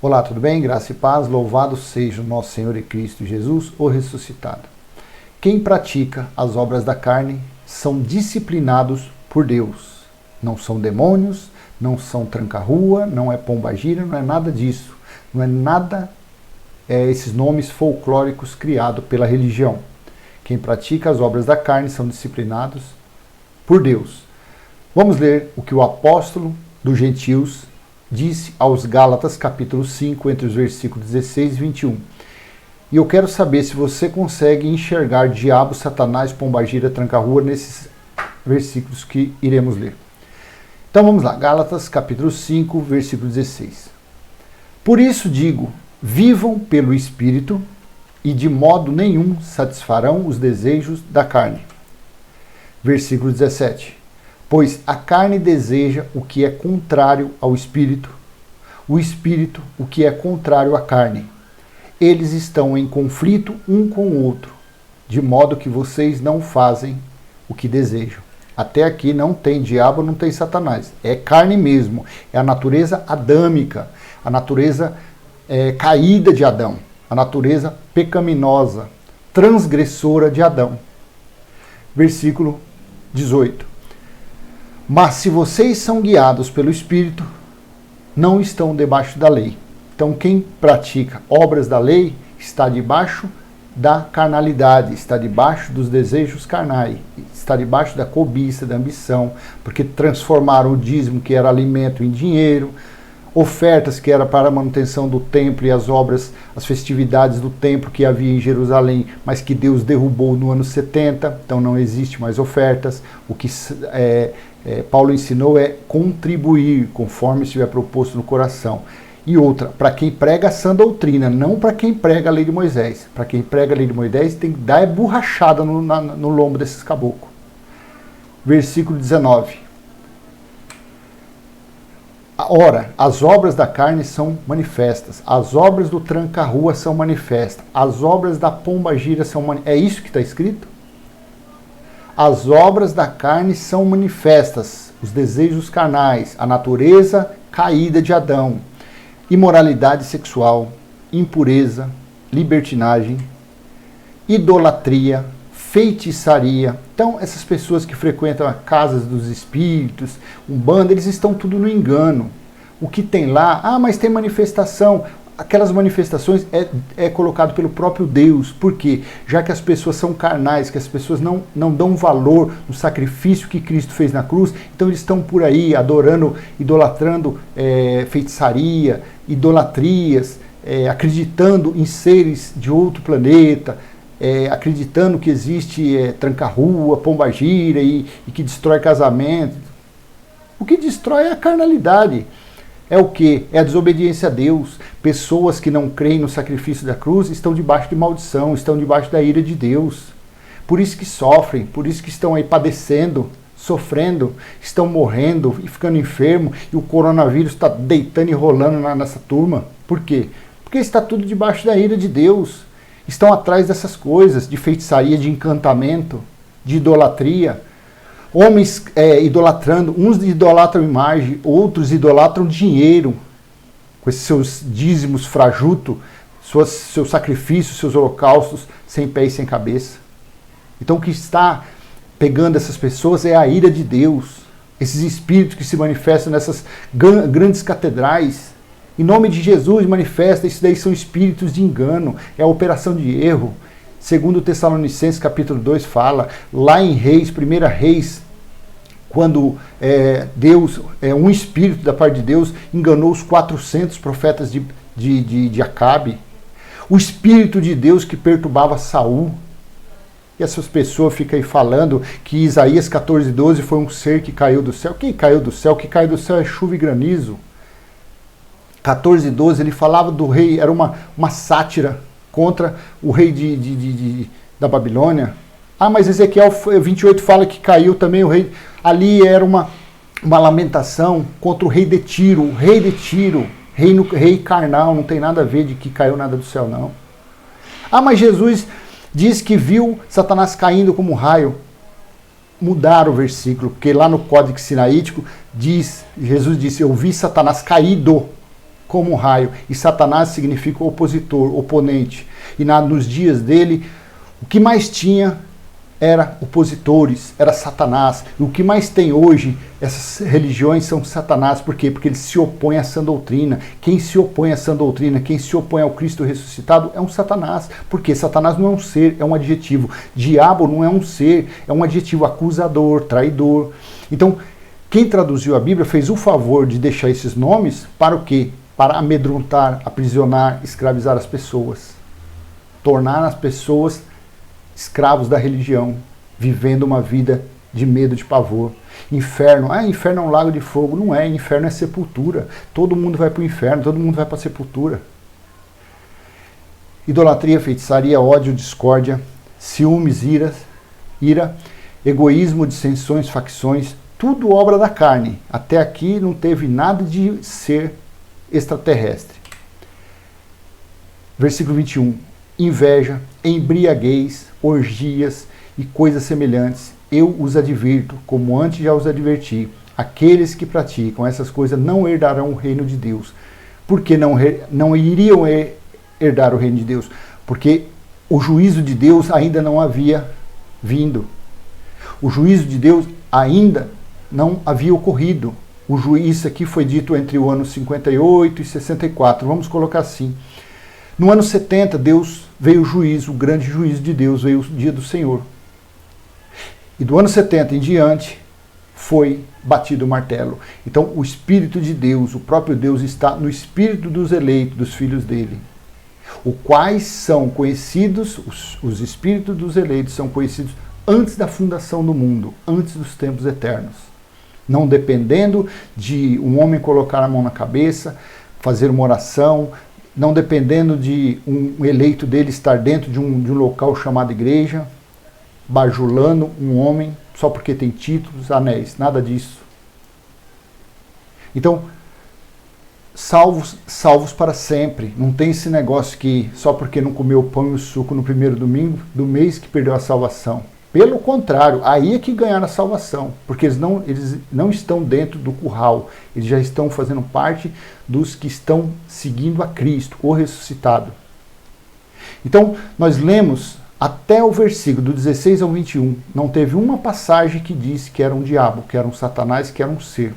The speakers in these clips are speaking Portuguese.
Olá, tudo bem? Graça e paz, louvado seja o nosso Senhor e Cristo Jesus, o ressuscitado. Quem pratica as obras da carne são disciplinados por Deus. Não são demônios, não são tranca-rua, não é pombagira, não é nada disso. Não é nada esses nomes folclóricos criados pela religião. Quem pratica as obras da carne são disciplinados por Deus. Vamos ler o que o apóstolo dos gentios disse aos Gálatas, capítulo 5, entre os versículos 16 e 21. E eu quero saber se você consegue enxergar diabo, satanás, pombagira, tranca-rua nesses versículos que iremos ler. Então vamos lá, Gálatas, capítulo 5, versículo 16. Por isso digo, vivam pelo Espírito e de modo nenhum satisfarão os desejos da carne. Versículo 17. Pois a carne deseja o que é contrário ao Espírito, o Espírito o que é contrário à carne. Eles estão em conflito um com o outro, de modo que vocês não fazem o que desejam. Até aqui não tem diabo, não tem satanás. É carne mesmo, é a natureza adâmica, a natureza caída de Adão, a natureza pecaminosa, transgressora de Adão. Versículo 18. Mas se vocês são guiados pelo Espírito, não estão debaixo da lei. Então quem pratica obras da lei está debaixo da carnalidade, está debaixo dos desejos carnais, está debaixo da cobiça, da ambição, porque transformaram o dízimo, que era alimento, em dinheiro, ofertas que era para a manutenção do templo e as obras, as festividades do templo que havia em Jerusalém, mas que Deus derrubou no ano 70, então não existe mais ofertas. O que Paulo ensinou é contribuir conforme estiver proposto no coração. E outra, para quem prega a sã doutrina, não para quem prega a lei de Moisés. Para quem prega a lei de Moisés tem que dar borrachada no lombo desses caboclos. Versículo 19. Ora, as obras da carne são manifestas, as obras do tranca-rua são manifestas, as obras da pombagira são manifestas. É isso que está escrito? As obras da carne são manifestas, os desejos carnais, a natureza caída de Adão, imoralidade sexual, impureza, libertinagem, idolatria, feitiçaria. Então, essas pessoas que frequentam as casas dos espíritos, umbanda, eles estão tudo no engano. O que tem lá, mas tem manifestação. Aquelas manifestações é colocado pelo próprio Deus. Por quê? Já que as pessoas são carnais, que as pessoas não dão valor no sacrifício que Cristo fez na cruz, então eles estão por aí adorando, idolatrando feitiçaria, idolatrias, acreditando em seres de outro planeta, acreditando que existe tranca-rua, pombagira e que destrói casamento. O que destrói é a carnalidade. É o que? É a desobediência a Deus. Pessoas que não creem no sacrifício da cruz estão debaixo de maldição, estão debaixo da ira de Deus. Por isso que sofrem, por isso que estão aí padecendo, sofrendo, estão morrendo e ficando enfermos, e o coronavírus está deitando e rolando nessa turma. Por quê? Porque está tudo debaixo da ira de Deus. Estão atrás dessas coisas, de feitiçaria, de encantamento, de idolatria. Homens idolatrando, uns idolatram imagem, outros idolatram dinheiro, com esses seus dízimos frajutos, seus sacrifícios, seus holocaustos, sem pé e sem cabeça. Então o que está pegando essas pessoas é a ira de Deus, esses espíritos que se manifestam nessas grandes catedrais. Em nome de Jesus manifesta, isso daí são espíritos de engano, é a operação de erro. Segundo Tessalonicenses capítulo 2 fala, lá em Reis, 1 Reis, quando Deus, um espírito da parte de Deus, enganou os 400 profetas de Acabe. O espírito de Deus que perturbava Saul. E essas pessoas ficam aí falando que Isaías 14:12 foi um ser que caiu do céu. Quem caiu do céu? O que caiu do céu é chuva e granizo. 14:12 ele falava do rei, era uma sátira contra o rei da Babilônia. Mas Ezequiel 28 fala que caiu também o rei. Ali era uma lamentação contra o rei de Tiro. O rei de Tiro, rei carnal, não tem nada a ver de que caiu nada do céu, não. Mas Jesus diz que viu Satanás caindo como um raio. Mudaram o versículo, porque lá no Código Sinaítico Jesus disse, eu vi Satanás caído. como um raio. E Satanás significa opositor, oponente. E nos dias dele, o que mais tinha era opositores, era Satanás. E o que mais tem hoje, essas religiões são Satanás. Por quê? Porque eles se opõem a essa doutrina. Quem se opõe a essa doutrina, quem se opõe ao Cristo ressuscitado é um Satanás. Porque Satanás não é um ser, é um adjetivo. Diabo não é um ser, é um adjetivo acusador, traidor. Então, quem traduziu a Bíblia fez o favor de deixar esses nomes para o quê? Para amedrontar, aprisionar, escravizar as pessoas. Tornar as pessoas escravos da religião, vivendo uma vida de medo, de pavor. Inferno, inferno é um lago de fogo. Não é, inferno é sepultura. Todo mundo vai para o inferno, todo mundo vai para a sepultura. Idolatria, feitiçaria, ódio, discórdia, ciúmes, ira, egoísmo, dissensões, facções, tudo obra da carne. Até aqui não teve nada de ser extraterrestre. Versículo 21. Inveja, embriaguez, orgias e coisas semelhantes, eu os advirto, como antes já os adverti, aqueles que praticam essas coisas não herdarão o reino de Deus. Por que não iriam herdar o reino de Deus? Porque o juízo de Deus ainda não havia vindo. O juízo de Deus ainda não havia ocorrido. Isso aqui foi dito entre o ano 58 e 64, vamos colocar assim. No ano 70, veio o juízo, o grande juízo de Deus, veio o dia do Senhor. E do ano 70 em diante, foi batido o martelo. Então, o Espírito de Deus, o próprio Deus, está no espírito dos eleitos, dos filhos dele. Os quais são conhecidos, os espíritos dos eleitos são conhecidos antes da fundação do mundo, antes dos tempos eternos. Não dependendo de um homem colocar a mão na cabeça, fazer uma oração, não dependendo de um eleito dele estar dentro de um local chamado igreja, bajulando um homem só porque tem títulos, anéis, nada disso. Então, salvos para sempre. Não tem esse negócio que só porque não comeu o pão e o suco no primeiro domingo do mês que perdeu a salvação. Pelo contrário, aí é que ganharam a salvação, porque eles não estão dentro do curral, eles já estão fazendo parte dos que estão seguindo a Cristo, o ressuscitado. Então, nós lemos até o versículo do 16 ao 21, não teve uma passagem que disse que era um diabo, que era um Satanás, que era um ser.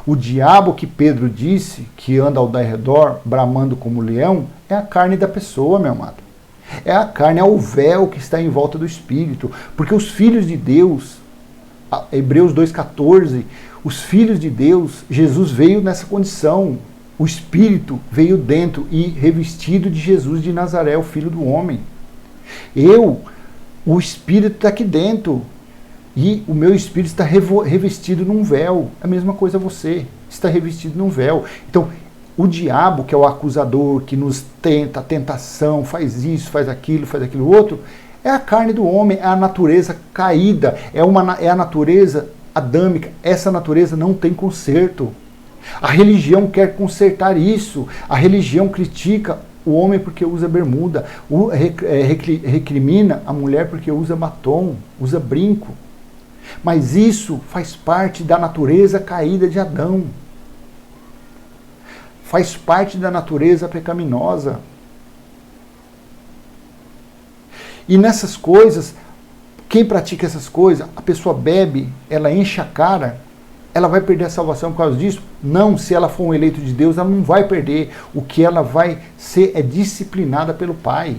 O diabo que Pedro disse, que anda ao redor, bramando como leão, é a carne da pessoa, meu amado. É a carne, é o véu que está em volta do Espírito. Porque os filhos de Deus, Hebreus 2,14, os filhos de Deus, Jesus veio nessa condição. O Espírito veio dentro e revestido de Jesus de Nazaré, o Filho do Homem. O Espírito está aqui dentro. E o meu Espírito está revestido num véu. É a mesma coisa você, está revestido num véu. Então, o diabo, que é o acusador, que nos tenta, a tentação, faz isso, faz aquilo outro, é a carne do homem, é a natureza caída, é a natureza adâmica. Essa natureza não tem conserto. A religião quer consertar isso. A religião critica o homem porque usa bermuda, recrimina a mulher porque usa batom, usa brinco. Mas isso faz parte da natureza caída de Adão. Faz parte da natureza pecaminosa. E nessas coisas, quem pratica essas coisas, a pessoa bebe, ela enche a cara, ela vai perder a salvação por causa disso? Não, se ela for um eleito de Deus, ela não vai perder. O que ela vai ser é disciplinada pelo Pai.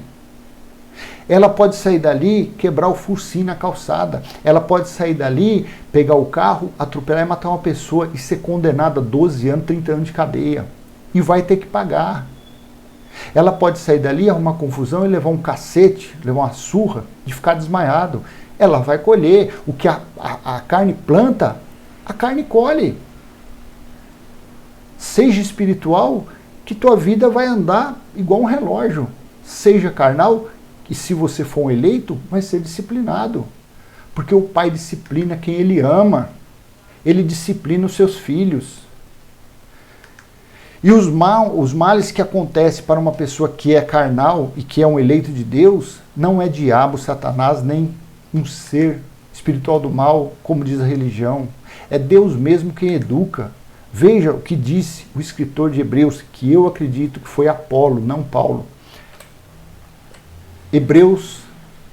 Ela pode sair dali, quebrar o focinho na calçada. Ela pode sair dali, pegar o carro, atropelar e matar uma pessoa e ser condenada a 12 anos, 30 anos de cadeia. E vai ter que pagar. Ela pode sair dali, arrumar confusão e levar um cacete, levar uma surra, de ficar desmaiado. Ela vai colher. O que a carne planta, a carne colhe. Seja espiritual, que tua vida vai andar igual um relógio. Seja carnal, que se você for um eleito, vai ser disciplinado. Porque o Pai disciplina quem Ele ama. Ele disciplina os seus filhos. E os males que acontecem para uma pessoa que é carnal e que é um eleito de Deus, não é diabo, Satanás, nem um ser espiritual do mal, como diz a religião. É Deus mesmo quem educa. Veja o que disse o escritor de Hebreus, que eu acredito que foi Apolo, não Paulo. Hebreus,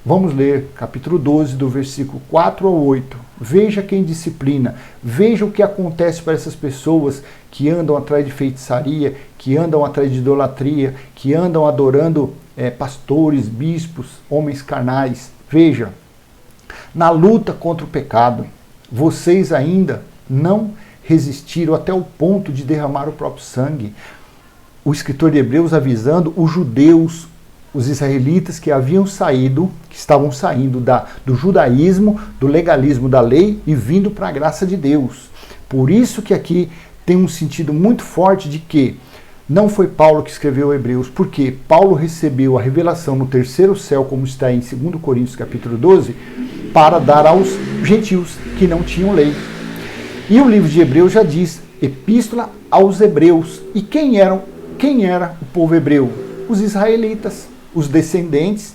vamos ler, capítulo 12, do versículo 4 ao 8. Veja quem disciplina, veja o que acontece para essas pessoas que andam atrás de feitiçaria, que andam atrás de idolatria, que andam adorando pastores, bispos, homens carnais. Veja, na luta contra o pecado, vocês ainda não resistiram até o ponto de derramar o próprio sangue. O escritor de Hebreus avisando os judeus, os israelitas que haviam saído, que estavam saindo do judaísmo, do legalismo da lei e vindo para a graça de Deus. Por isso que aqui tem um sentido muito forte de que não foi Paulo que escreveu Hebreus, porque Paulo recebeu a revelação no terceiro céu, como está em 2 Coríntios capítulo 12, para dar aos gentios que não tinham lei. E o livro de Hebreus já diz, epístola aos hebreus. E quem era o povo hebreu? Os israelitas, os descendentes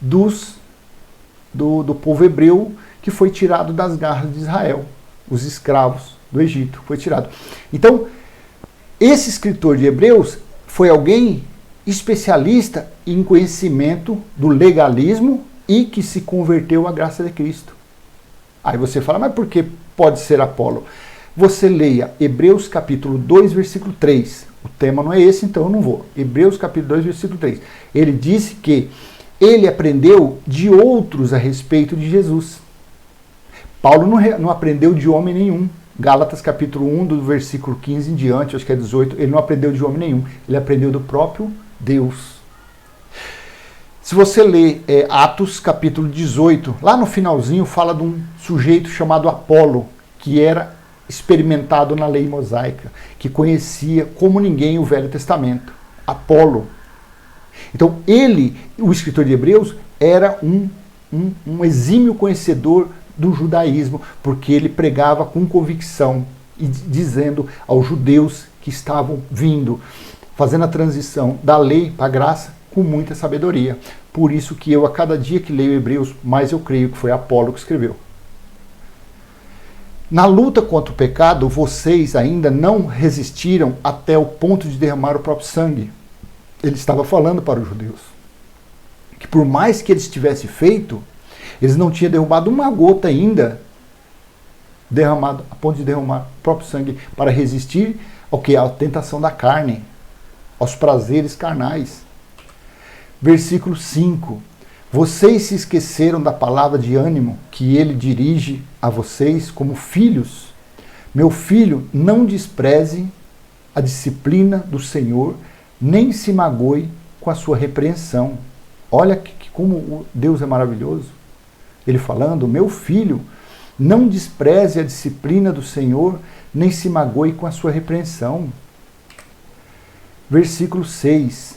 do povo hebreu que foi tirado das garras de Israel, os escravos do Egito, foi tirado. Então, esse escritor de Hebreus foi alguém especialista em conhecimento do legalismo e que se converteu à graça de Cristo. Aí você fala, mas por que pode ser Apolo? Você leia Hebreus capítulo 2, versículo 3. O tema não é esse, então eu não vou. Hebreus capítulo 2, versículo 3. Ele disse que ele aprendeu de outros a respeito de Jesus. Paulo não aprendeu de homem nenhum. Gálatas capítulo 1, do versículo 15 em diante, acho que é 18, ele não aprendeu de homem nenhum. Ele aprendeu do próprio Deus. Se você ler Atos capítulo 18, lá no finalzinho fala de um sujeito chamado Apolo, que era experimentado na lei mosaica, que conhecia como ninguém o Velho Testamento. Apolo. Então ele, o escritor de Hebreus, era um exímio conhecedor do judaísmo, porque ele pregava com convicção e dizendo aos judeus que estavam vindo, fazendo a transição da lei para a graça com muita sabedoria. Por isso que eu, a cada dia que leio Hebreus, mais eu creio que foi Apolo que escreveu. Na luta contra o pecado, vocês ainda não resistiram até o ponto de derramar o próprio sangue. Ele estava falando para os judeus que por mais que eles tivessem feito, eles não tinham derrubado uma gota ainda, derramado a ponto de derramar o próprio sangue para resistir ao que? À tentação da carne, aos prazeres carnais. Versículo 5. Vocês se esqueceram da palavra de ânimo que ele dirige a vocês como filhos. Meu filho, não despreze a disciplina do Senhor, nem se magoe com a sua repreensão. Olha como Deus é maravilhoso. Ele falando, meu filho, não despreze a disciplina do Senhor, nem se magoe com a sua repreensão. Versículo 6,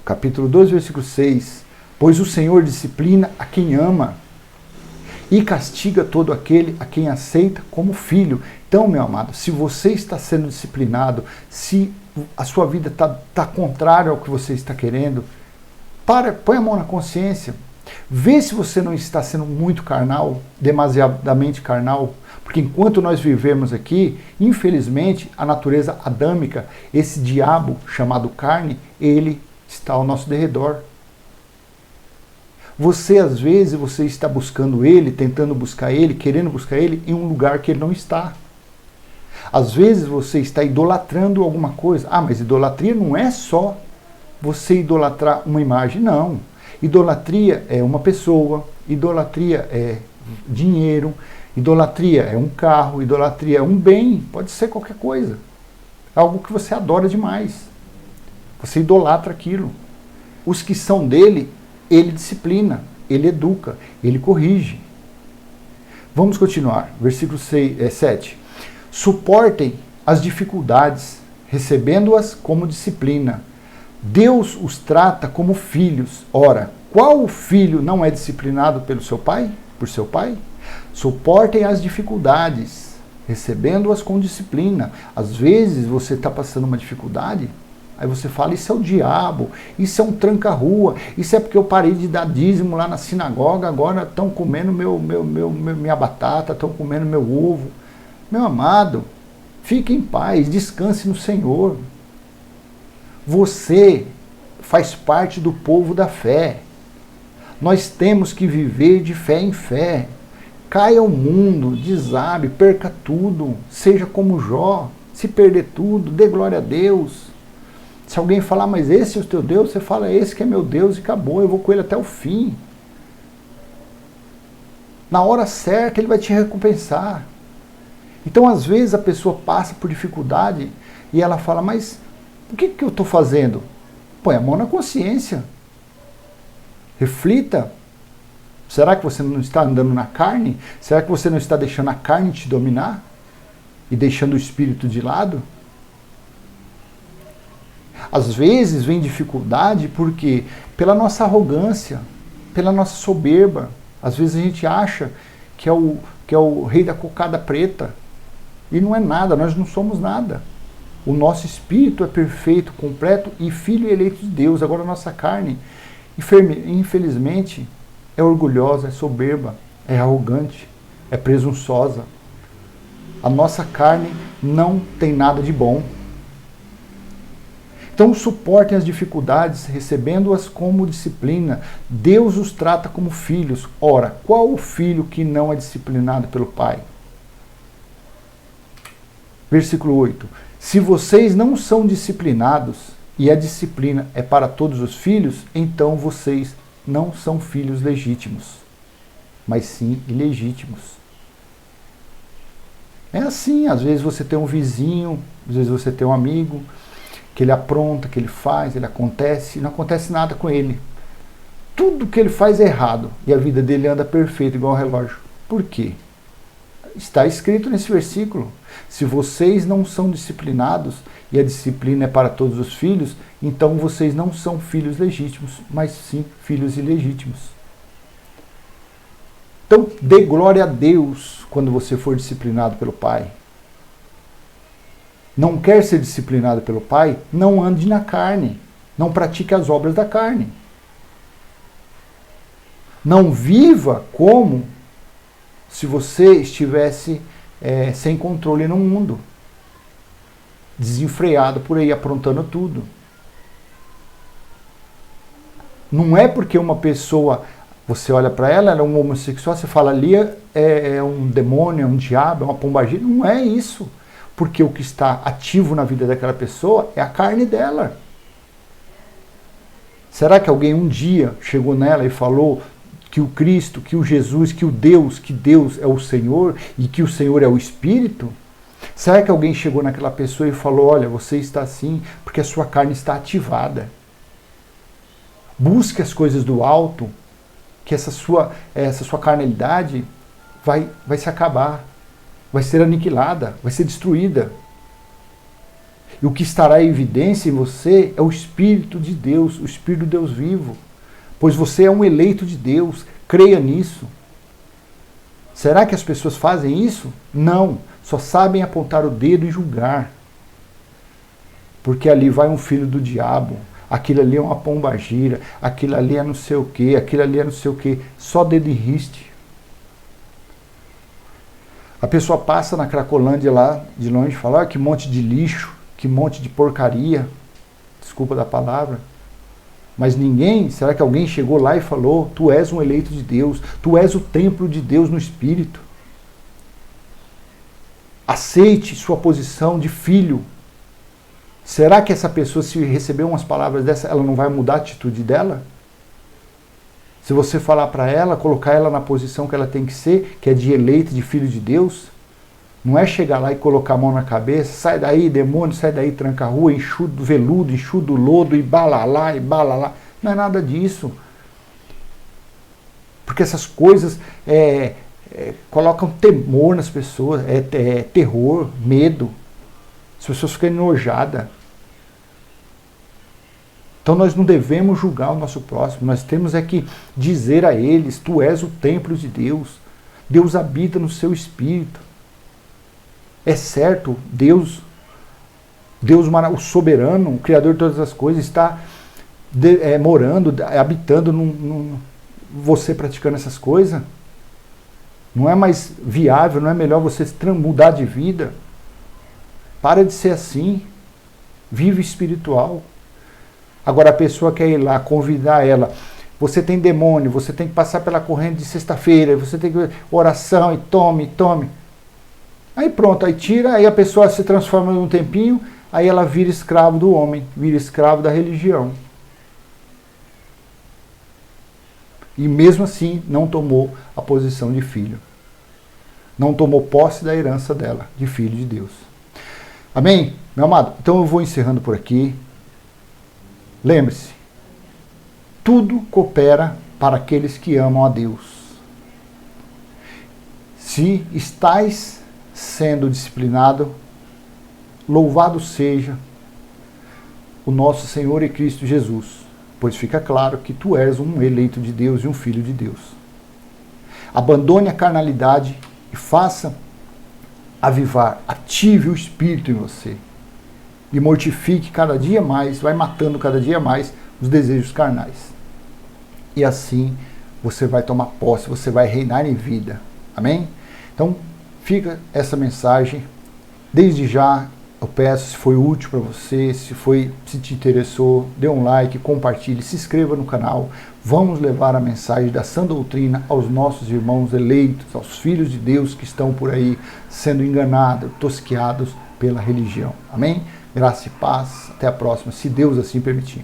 capítulo 2, versículo 6. Pois o Senhor disciplina a quem ama e castiga todo aquele a quem aceita como filho. Então, meu amado, se você está sendo disciplinado, se a sua vida está contrária ao que você está querendo, põe a mão na consciência. Vê se você não está sendo muito carnal, demasiadamente carnal, porque enquanto nós vivemos aqui, infelizmente, a natureza adâmica, esse diabo chamado carne, ele está ao nosso derredor. Você, às vezes, você está buscando ele, tentando buscar ele, querendo buscar ele em um lugar que ele não está. Às vezes você está idolatrando alguma coisa. Ah, mas idolatria não é só você idolatrar uma imagem, não. Idolatria é uma pessoa, idolatria é dinheiro, idolatria é um carro, idolatria é um bem, pode ser qualquer coisa. É algo que você adora demais. Você idolatra aquilo. Os que são dele, ele disciplina, ele educa, ele corrige. Vamos continuar. Versículo 7. Suportem as dificuldades, recebendo-as como disciplina. Deus os trata como filhos. Ora, qual filho não é disciplinado pelo seu pai? Por seu pai? Suportem as dificuldades, recebendo-as com disciplina. Às vezes você está passando uma dificuldade, aí você fala, isso é o diabo, isso é um tranca-rua, isso é porque eu parei de dar dízimo lá na sinagoga, agora estão comendo minha batata, estão comendo meu ovo. Meu amado, Fique em paz, descanse no Senhor. Você faz parte do povo da fé. Nós temos que viver de fé em fé. Caia o mundo, desabe, perca tudo, seja como Jó, se perder tudo, dê glória a Deus. Se alguém falar, mas esse é o teu Deus, você fala, esse que é meu Deus e acabou, eu vou com ele até o fim. Na hora certa ele vai te recompensar. Então às vezes a pessoa passa por dificuldade e ela fala, mas o que eu estou fazendo? Põe a mão na consciência. Reflita. Será que você não está andando na carne? Será que você não está deixando a carne te dominar? E deixando o espírito de lado? Às vezes vem dificuldade porque pela nossa arrogância, pela nossa soberba. Às vezes a gente acha que é o rei da cocada preta. E não é nada, nós não somos nada. O nosso espírito é perfeito, completo e filho eleito de Deus. Agora a nossa carne, infelizmente, é orgulhosa, é soberba, é arrogante, é presunçosa. A nossa carne não tem nada de bom. Então suportem as dificuldades, recebendo-as como disciplina. Deus os trata como filhos. Ora, qual o filho que não é disciplinado pelo Pai? Versículo 8. Se vocês não são disciplinados, e a disciplina é para todos os filhos, então vocês não são filhos legítimos, mas sim ilegítimos. É assim, às vezes você tem um vizinho, às vezes você tem um amigo, que ele apronta, que ele faz, ele acontece, e não acontece nada com ele. Tudo que ele faz é errado, e a vida dele anda perfeita, igual ao relógio. Por quê? Está escrito nesse versículo, se vocês não são disciplinados, e a disciplina é para todos os filhos, então vocês não são filhos legítimos, mas sim filhos ilegítimos. Então, dê glória a Deus quando você for disciplinado pelo Pai. Não quer ser disciplinado pelo Pai? Não ande na carne, não pratique as obras da carne. Não viva como se você estivesse sem controle no mundo, desenfreado por aí, aprontando tudo. Não é porque uma pessoa, você olha para ela, ela é um homossexual, você fala ali é um demônio, é um diabo, é uma pombagira. Não é isso. Porque o que está ativo na vida daquela pessoa é a carne dela. Será que alguém um dia chegou nela e falou que o Cristo, que o Jesus, que Deus é o Senhor e que o Senhor é o Espírito? Será que alguém chegou naquela pessoa e falou, olha, você está assim porque a sua carne está ativada? Busque as coisas do alto, que essa sua carnalidade vai se acabar, vai ser aniquilada, vai ser destruída. E o que estará em evidência em você é o Espírito de Deus, o Espírito de Deus vivo. Pois você é um eleito de Deus, creia nisso. Será que as pessoas fazem isso? Não, só sabem apontar o dedo e julgar. Porque ali vai um filho do diabo, aquilo ali é uma pombagira, aquilo ali é não sei o quê, aquilo ali é não sei o quê, só dedo em riste. A pessoa passa na Cracolândia lá de longe e fala, que monte de lixo, que monte de porcaria, desculpa da palavra. Mas ninguém, será que alguém chegou lá e falou, tu és um eleito de Deus, tu és o templo de Deus no Espírito. Aceite sua posição de filho. Será que essa pessoa, se receber umas palavras dessa, ela não vai mudar a atitude dela? Se você falar para ela, colocar ela na posição que ela tem que ser, que é de eleito, de filho de Deus, não é chegar lá e colocar a mão na cabeça, sai daí, demônio, sai daí, tranca a rua, enxudo veludo, enxudo lodo, e balalá, e balalá. Não é nada disso. Porque essas coisas colocam temor nas pessoas, terror, medo. As pessoas ficam enojadas. Então nós não devemos julgar o nosso próximo, nós temos que dizer a eles, tu és o templo de Deus, Deus habita no seu espírito. É certo, Deus, o soberano, o Criador de todas as coisas, está morando, habitando você praticando essas coisas. Não é mais viável, não é melhor você mudar de vida? Para de ser assim. Vive espiritual. Agora a pessoa quer ir lá, convidar ela. Você tem demônio, você tem que passar pela corrente de sexta-feira, você tem que oração e tome, tome. Aí pronto, aí tira, aí a pessoa se transforma num tempinho, aí ela vira escravo do homem, vira escravo da religião. E mesmo assim não tomou a posição de filho. Não tomou posse da herança dela, de filho de Deus. Amém? Meu amado, então eu vou encerrando por aqui. Lembre-se, tudo coopera para aqueles que amam a Deus. Se estais sendo disciplinado, louvado seja o nosso Senhor e Cristo Jesus, pois fica claro que tu és um eleito de Deus e um filho de Deus. Abandone a carnalidade e faça avivar, ative o Espírito em você. E mortifique cada dia mais, vai matando cada dia mais os desejos carnais. E assim você vai tomar posse, você vai reinar em vida. Amém? Então, fica essa mensagem. Desde já, eu peço, se foi útil para você, se te interessou, dê um like, compartilhe, se inscreva no canal. Vamos levar a mensagem da sã doutrina aos nossos irmãos eleitos, aos filhos de Deus que estão por aí sendo enganados, tosqueados pela religião. Amém? Graça e paz. Até a próxima, se Deus assim permitir.